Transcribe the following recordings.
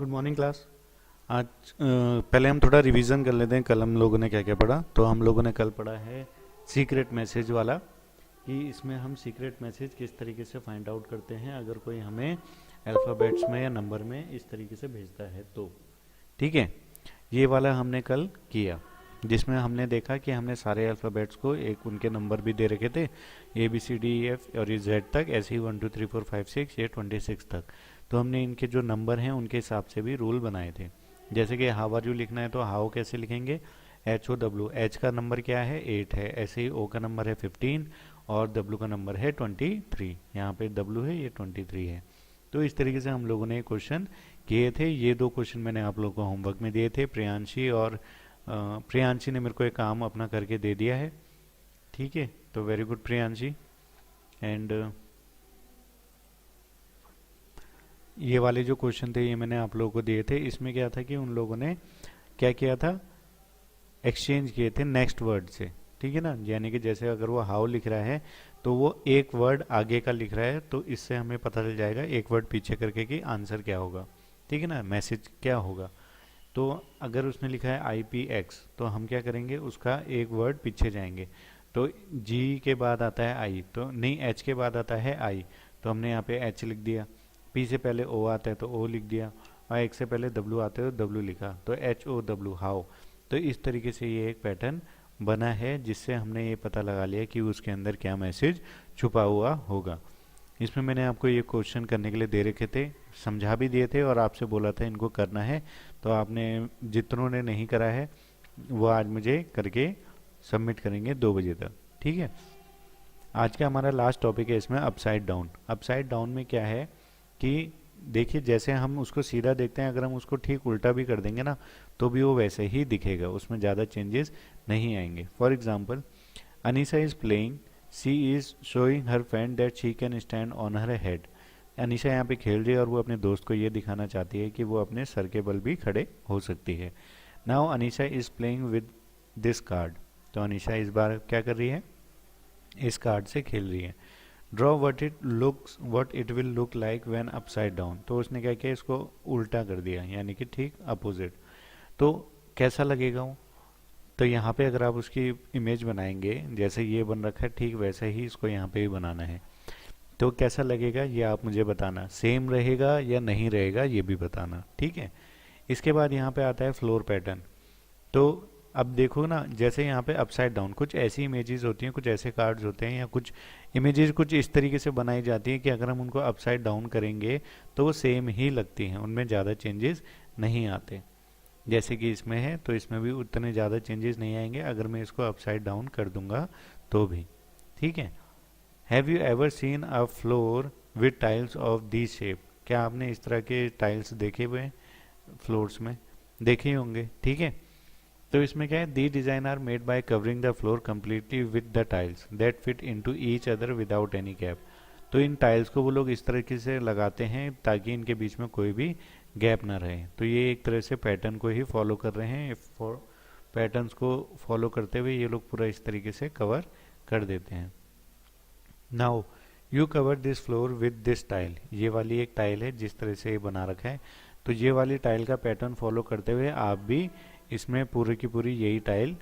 Good morning class. आज पहले हम थोड़ा रिवीजन कर लेते हैं, कल हम लोगों ने क्या क्या पढ़ा। तो हम लोगों ने कल पढ़ा है सीक्रेट मैसेज वाला, कि इसमें हम सीक्रेट मैसेज किस तरीके से फाइंड आउट करते हैं अगर कोई हमें अल्फ़ाबेट्स में या नंबर में इस तरीके से भेजता है तो। ठीक है, ये वाला हमने कल किया, जिसमें हमने देखा कि हमने सारे अल्फ़ाबेट्स को एक उनके नंबर भी दे रखे थे, ABCDEF और ये Z तक, ऐसे ही 1 2 3 4 5 6 ये 26 तक। तो हमने इनके जो नंबर हैं उनके हिसाब से भी रूल बनाए थे। जैसे कि हाउ आर यू लिखना है तो हाउ कैसे लिखेंगे, HOW, एच का नंबर क्या है 8 है, ऐसे ही ओ का नंबर है 15 और W का नंबर है 23। यहाँ पे W है, ये 23 है। तो इस तरीके से हम लोगों ने क्वेश्चन किए थे। ये दो क्वेश्चन मैंने आप लोगों को होमवर्क में दिए थे। प्रियांशी ने मेरे को एक काम अपना करके दे दिया है। ठीक है, तो वेरी गुड प्रियांशी। एंड ये वाले जो क्वेश्चन थे ये मैंने आप लोगों को दिए थे। इसमें क्या था कि उन लोगों ने क्या किया था, एक्सचेंज किए थे नेक्स्ट वर्ड से। ठीक है ना, यानी कि जैसे अगर वो हाउ लिख रहा है तो वो एक वर्ड आगे का लिख रहा है, तो इससे हमें पता चल जाएगा एक वर्ड पीछे करके कि आंसर क्या होगा। ठीक है ना, मैसेज क्या होगा। तो अगर उसने लिखा है IPX तो हम क्या करेंगे, उसका एक वर्ड पीछे जाएंगे। तो G के बाद आता है I, तो नहीं H के बाद आता है I, तो हमने यहाँ पे H लिख दिया। P से पहले O आता है तो O लिख दिया, और X से पहले W आता है तो W लिखा, तो HOW हाउ। तो इस तरीके से ये एक पैटर्न बना है, जिससे हमने ये पता लगा लिया कि उसके अंदर क्या मैसेज छुपा हुआ होगा। इसमें मैंने आपको ये क्वेश्चन करने के लिए दे रखे थे, समझा भी दिए थे और आपसे बोला था इनको करना है। तो आपने जितनों ने नहीं करा है वो आज मुझे करके सबमिट करेंगे 2 बजे तक। ठीक है, आज का हमारा लास्ट टॉपिक है इसमें अपसाइड डाउन। अपसाइड डाउन में क्या है कि देखिए, जैसे हम उसको सीधा देखते हैं, अगर हम उसको ठीक उल्टा भी कर देंगे ना तो भी वो वैसे ही दिखेगा, उसमें ज़्यादा चेंजेस नहीं आएंगे। For example, Anisa is playing, she is showing her friend that she can stand on her head. Anisha यहाँ पे खेल रही है और वो अपने दोस्त को ये दिखाना चाहती है कि वो अपने सर के बल भी खड़े हो सकती है। Now Anisha is playing with this card, तो अनीशा इस बार क्या कर रही है, इस कार्ड से खेल रही है। Draw what it will look like when upside down, तो उसने क्या किया, इसको उल्टा कर दिया, यानी कि ठीक अपोजिट। तो कैसा लगेगा वो, तो यहाँ पे अगर आप उसकी इमेज बनाएंगे, जैसे ये बन रखा है ठीक वैसे ही इसको यहाँ पे भी बनाना है। तो कैसा लगेगा ये आप मुझे बताना, सेम रहेगा या नहीं रहेगा ये भी बताना। ठीक है, इसके बाद यहाँ पे आता है फ्लोर पैटर्न। तो अब देखो ना, जैसे यहाँ पे अपसाइड डाउन कुछ ऐसी इमेजेस होती हैं, कुछ ऐसे कार्ड्स होते हैं, या कुछ इमेजेस कुछ इस तरीके से बनाई जाती हैं कि अगर हम उनको अपसाइड डाउन करेंगे तो वो सेम ही लगती हैं, उनमें ज़्यादा चेंजेस नहीं आते। जैसे कि इसमें है तो इसमें भी उतने ज़्यादा चेंजेस नहीं आएंगे अगर मैं इसको अपसाइड डाउन कर दूंगा तो भी। ठीक है, have you ever seen a floor with tiles of the shape, क्या आपने इस तरह के टाइल्स देखे हुए हैं फ्लोर्स में, देखे ही होंगे। ठीक है, तो इसमें क्या है, the design are made by covering the floor completely with the tiles that fit into each other without any gap. तो इन टाइल्स को वो लोग इस तरीके से लगाते हैं ताकि इनके बीच में कोई भी गैप ना रहे। तो ये एक तरह से पैटर्न को ही फॉलो कर रहे हैं। पैटर्न्स को फॉलो करते हुए ये लोग पूरा इस तरीके से कवर कर देते हैं। Now you cover this floor with this tile, ये वाली एक टाइल है जिस तरह से ये बना रखा है, तो ये वाली टाइल का पैटर्न फॉलो करते हुए आप भी इसमें पूरी की पूरी यही टाइल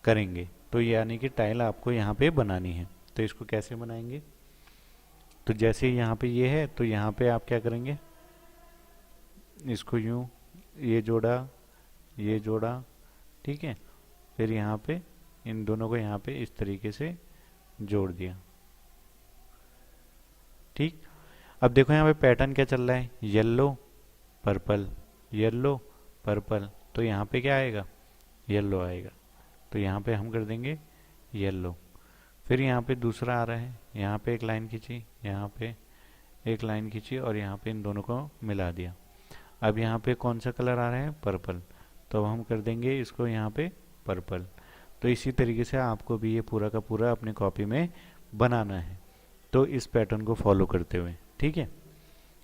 करेंगे। तो यानी कि टाइल आपको यहाँ पे बनानी है। तो इसको कैसे बनाएंगे, तो जैसे यहाँ पे ये है तो यहाँ पे आप क्या करेंगे, इसको यूं ये जोड़ा, ये जोड़ा, ठीक है, फिर यहाँ पे इन दोनों को यहाँ पे इस तरीके से जोड़ दिया। ठीक, अब देखो यहाँ पे पैटर्न क्या चल रहा है, येलो पर्पल, येलो पर्पल, तो यहाँ पे क्या आएगा, येलो आएगा। तो यहाँ पे हम कर देंगे येलो। फिर यहाँ पे दूसरा आ रहा है, यहाँ पे एक लाइन खींची, यहाँ पे एक लाइन खींची और यहाँ पे इन दोनों को मिला दिया। अब यहाँ पे कौन सा कलर आ रहा है, पर्पल, तो हम कर देंगे इसको यहाँ पे पर्पल। तो इसी तरीके से आपको भी ये पूरा का पूरा अपने कॉपी में बनाना है, तो इस पैटर्न को फॉलो करते हुए। ठीक है,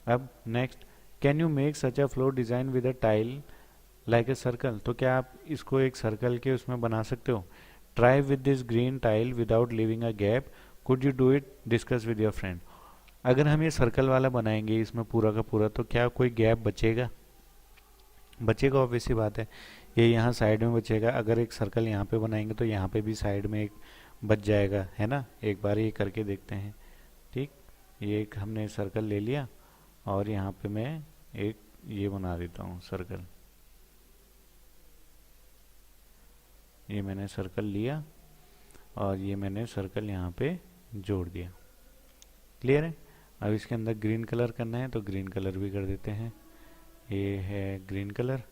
अब next, can you make such a floor design with a tile like a circle, तो क्या आप इसको एक सर्कल के उसमें बना सकते हो। Try with this green tile without living a gap, could you do it, discuss with your friend. अगर हम ये सर्कल वाला बनाएंगे इसमें पूरा का पूरा, तो क्या कोई गैप बचेगा, बचेगा, ऑब्वियस सी बात है। ये यहाँ साइड में बचेगा, अगर एक सर्कल यहाँ पे बनाएंगे तो यहाँ पे भी साइड में एक बच जाएगा, है ना। एक बार ये करके देखते हैं। ठीक, ये एक हमने सर्कल ले लिया और यहाँ पे मैं एक ये बना देता हूँ सर्कल। ये मैंने सर्कल लिया और ये मैंने सर्कल यहाँ पे जोड़ दिया। क्लियर है। अब इसके अंदर ग्रीन कलर करना है तो ग्रीन कलर भी कर देते हैं। ये है ग्रीन कलर,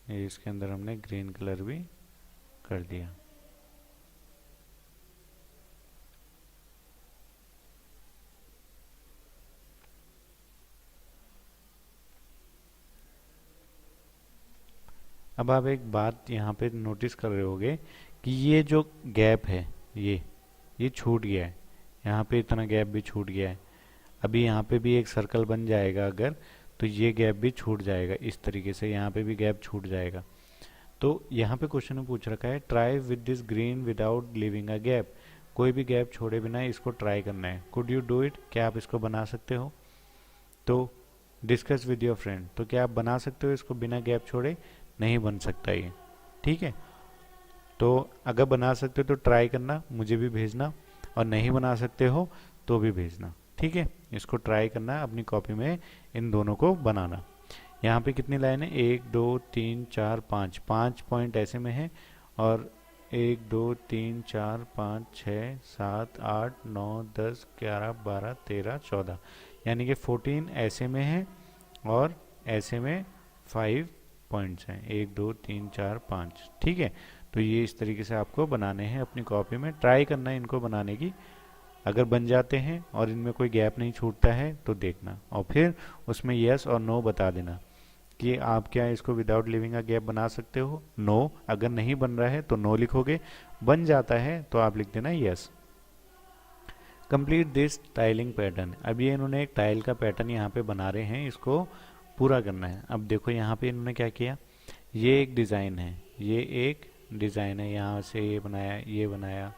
ये इसके अंदर हमने ग्रीन कलर भी कर दिया। अब आप एक बात यहाँ पे नोटिस कर रहे होगे कि ये जो गैप है ये छूट गया है, यहाँ पे इतना गैप भी छूट गया है। अभी यहाँ पे भी एक सर्कल बन जाएगा अगर, तो ये गैप भी छूट जाएगा, इस तरीके से यहाँ पे भी गैप छूट जाएगा। तो यहाँ पे क्वेश्चन में पूछ रखा है try with this green without living a gap, कोई भी गैप छोड़े बिना इसको ट्राई करना है। कुड यू डू इट, क्या आप इसको बना सकते हो। तो डिस्कस विद योर फ्रेंड, तो क्या आप बना सकते हो इसको बिना गैप छोड़े। नहीं बन सकता ये, ठीक है। तो अगर बना सकते हो तो ट्राई करना, मुझे भी भेजना, और नहीं बना सकते हो तो भी भेजना, ठीक है। इसको ट्राई करना, अपनी कॉपी में इन दोनों को बनाना। यहाँ पे कितनी लाइन है, 1 2 3 4 5, 5 पॉइंट ऐसे में है, और 1 2 3 4 5 6 7 8 9 10 11 12 13 14, यानी कि 14 ऐसे में है और ऐसे में 5 पॉइंट्स हैं, 1 2 3 4 5, ठीक है। तो ये इस तरीके से आपको बनाने हैं अपनी कॉपी में, ट्राई करना है इनको बनाने की। अगर बन जाते हैं और इनमें कोई गैप नहीं छूटता है तो देखना, और फिर उसमें यस और नो बता देना कि आप क्या इसको विदाउट लिविंग अ गैप बना सकते हो। नो, अगर नहीं बन रहा है तो नो लिखोगे, बन जाता है तो आप लिख देना yes. Complete this tiling pattern, अब ये इन्होंने एक टाइल का पैटर्न यहाँ पे बना रहे हैं, इसको पूरा करना है। अब देखो यहाँ पे इन्होंने क्या किया, ये एक डिज़ाइन है, ये एक डिज़ाइन है, यहाँ से ये बनाया, ये बनाया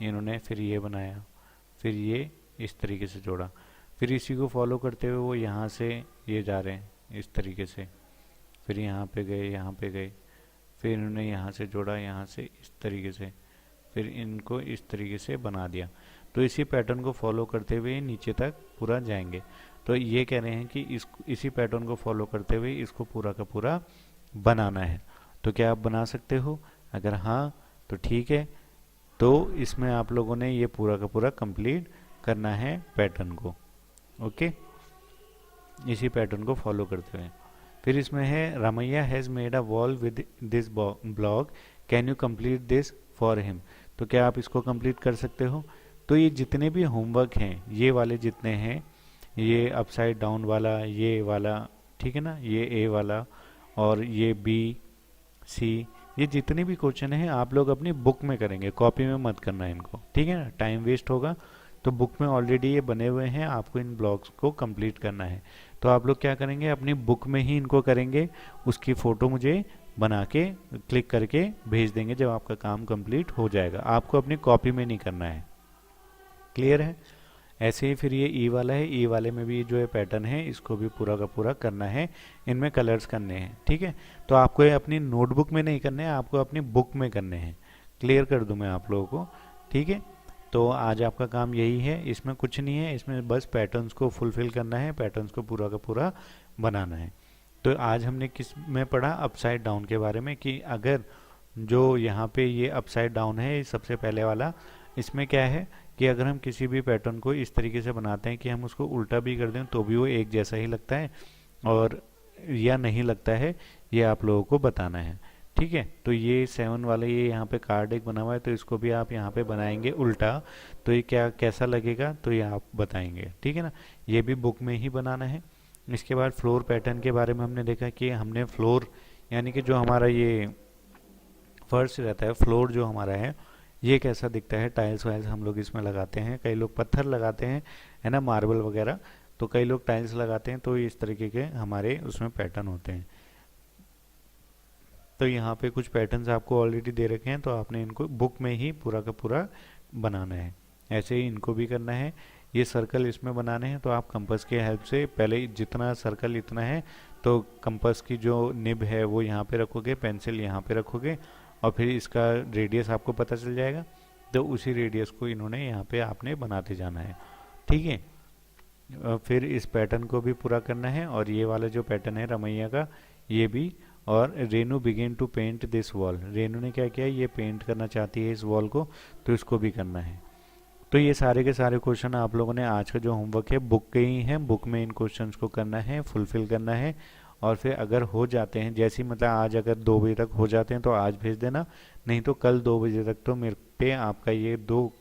इन्होंने, फिर ये बनाया, फिर ये इस तरीके से जोड़ा, फिर इसी को फॉलो करते हुए वो यहाँ से ये जा रहे हैं इस तरीके से, फिर यहाँ पे गए, यहाँ पे गए, फिर इन्होंने यहाँ से जोड़ा, यहाँ से इस तरीके से, फिर इनको इस तरीके से बना दिया। तो इसी पैटर्न को फॉलो करते हुए नीचे तक पूरा जाएंगे। तो ये कह रहे हैं कि इसी पैटर्न को फॉलो करते हुए इसको पूरा का पूरा बनाना है। तो क्या आप बना सकते हो, अगर हाँ तो ठीक है, तो इसमें आप लोगों ने ये पूरा का पूरा कंप्लीट करना है पैटर्न को, ओके, इसी पैटर्न को फॉलो करते हुए। फिर इसमें है Ramaiah has made a wall with this block, can you complete this for him, तो क्या आप इसको कंप्लीट कर सकते हो। तो ये जितने भी होमवर्क हैं, ये वाले जितने हैं, ये अपसाइड डाउन वाला, ये वाला, ठीक है ना, ये ए वाला और ये बी सी, ये जितने भी क्वेश्चन हैं आप लोग अपनी बुक में करेंगे, कॉपी में मत करना इनको, ठीक है ना, टाइम वेस्ट होगा। तो बुक में ऑलरेडी ये बने हुए हैं, आपको इन ब्लॉक्स को कंप्लीट करना है। तो आप लोग क्या करेंगे, अपनी बुक में ही इनको करेंगे, उसकी फ़ोटो मुझे बना के क्लिक करके भेज देंगे जब आपका काम कंप्लीट हो जाएगा। आपको अपनी कॉपी में नहीं करना है, क्लियर है। ऐसे ही फिर ये ई वाला है, ई वाले में भी जो है पैटर्न है, इसको भी पूरा का पूरा करना है, इनमें कलर्स करने हैं, ठीक है। तो आपको ये अपनी नोटबुक में नहीं करने हैं, आपको अपनी बुक में करने हैं। क्लियर कर दूं मैं आप लोगों को, ठीक है। तो आज आपका काम यही है, इसमें कुछ नहीं है, इसमें बस पैटर्न्स को फुलफिल करना है, पैटर्न्स को पूरा का पूरा बनाना है। तो आज हमने किस में पढ़ा, अपसाइड डाउन के बारे में, कि अगर जो यहाँ पे ये अपसाइड डाउन है सबसे पहले वाला, इसमें क्या है कि अगर हम किसी भी पैटर्न को इस तरीके से बनाते हैं कि हम उसको उल्टा भी कर दें तो भी वो एक जैसा ही लगता है और या नहीं लगता है, ये आप लोगों को बताना है, ठीक है। तो ये 7 वाला ये यहाँ पे कार्ड एक बना हुआ है, तो इसको भी आप यहाँ पे बनाएंगे उल्टा, तो ये क्या कैसा लगेगा तो ये आप बताएंगे, ठीक है ना। ये भी बुक में ही बनाना है। इसके बाद फ्लोर पैटर्न के बारे में हमने देखा कि हमने फ्लोर यानी कि जो हमारा ये फर्श रहता है, फ्लोर जो हमारा है ये कैसा दिखता है, टाइल्स वाइल्स हम लोग इसमें लगाते हैं, कई लोग पत्थर लगाते हैं, है ना, मार्बल वगैरह, तो कई लोग टाइल्स लगाते हैं, तो इस तरीके के हमारे उसमें पैटर्न होते हैं। तो यहाँ पे कुछ पैटर्न्स आपको ऑलरेडी दे रखे हैं, तो आपने इनको बुक में ही पूरा का पूरा बनाना है। ऐसे ही इनको भी करना है। ये सर्कल इसमें बनाने हैं, तो आप कंपास के हेल्प से पहले जितना सर्कल इतना है तो कंपास की जो निब है वो यहाँ पे रखोगे, पेंसिल यहाँ पे रखोगे, और फिर इसका रेडियस आपको पता चल जाएगा। तो उसी रेडियस को इन्होंने यहाँ पे आपने बनाते जाना है, ठीक है। फिर इस पैटर्न को भी पूरा करना है, और ये वाला जो पैटर्न है रमैया का, ये भी। और Renu begin to paint this wall, Renu ने क्या किया, ये पेंट करना चाहती है इस वॉल को, तो इसको भी करना है। तो ये सारे के सारे क्वेश्चन आप लोगों ने आज का जो होमवर्क है बुक के ही हैं, बुक में इन क्वेश्चंस को करना है, फुलफिल करना है। और फिर अगर हो जाते हैं, जैसे मतलब आज अगर 2 बजे तक हो जाते हैं तो आज भेज देना, नहीं तो कल 2 बजे तक तो मेरे पे आपका ये दो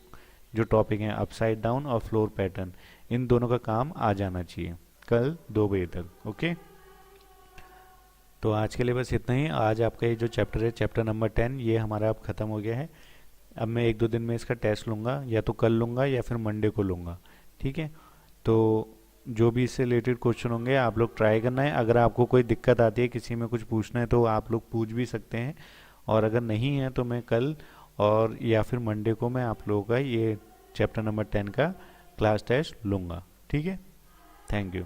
जो टॉपिक हैं, अपसाइड डाउन और फ्लोर पैटर्न, इन दोनों का काम आ जाना चाहिए कल 2 बजे तक। ओके, तो आज के लिए बस इतना ही। आज आपका ये जो चैप्टर है, चैप्टर नंबर 10, ये हमारा अब ख़त्म हो गया है। अब मैं 1-2 दिन में इसका टेस्ट लूँगा, या तो कल लूँगा या फिर मंडे को लूँगा, ठीक है। तो जो भी इससे रिलेटेड क्वेश्चन होंगे आप लोग ट्राई करना है। अगर आपको कोई दिक्कत आती है, किसी में कुछ पूछना है, तो आप लोग पूछ भी सकते हैं। और अगर नहीं है तो मैं कल और या फिर मंडे को मैं आप लोगों का ये चैप्टर नंबर 10 का क्लास टेस्ट लूँगा, ठीक है। Thank you.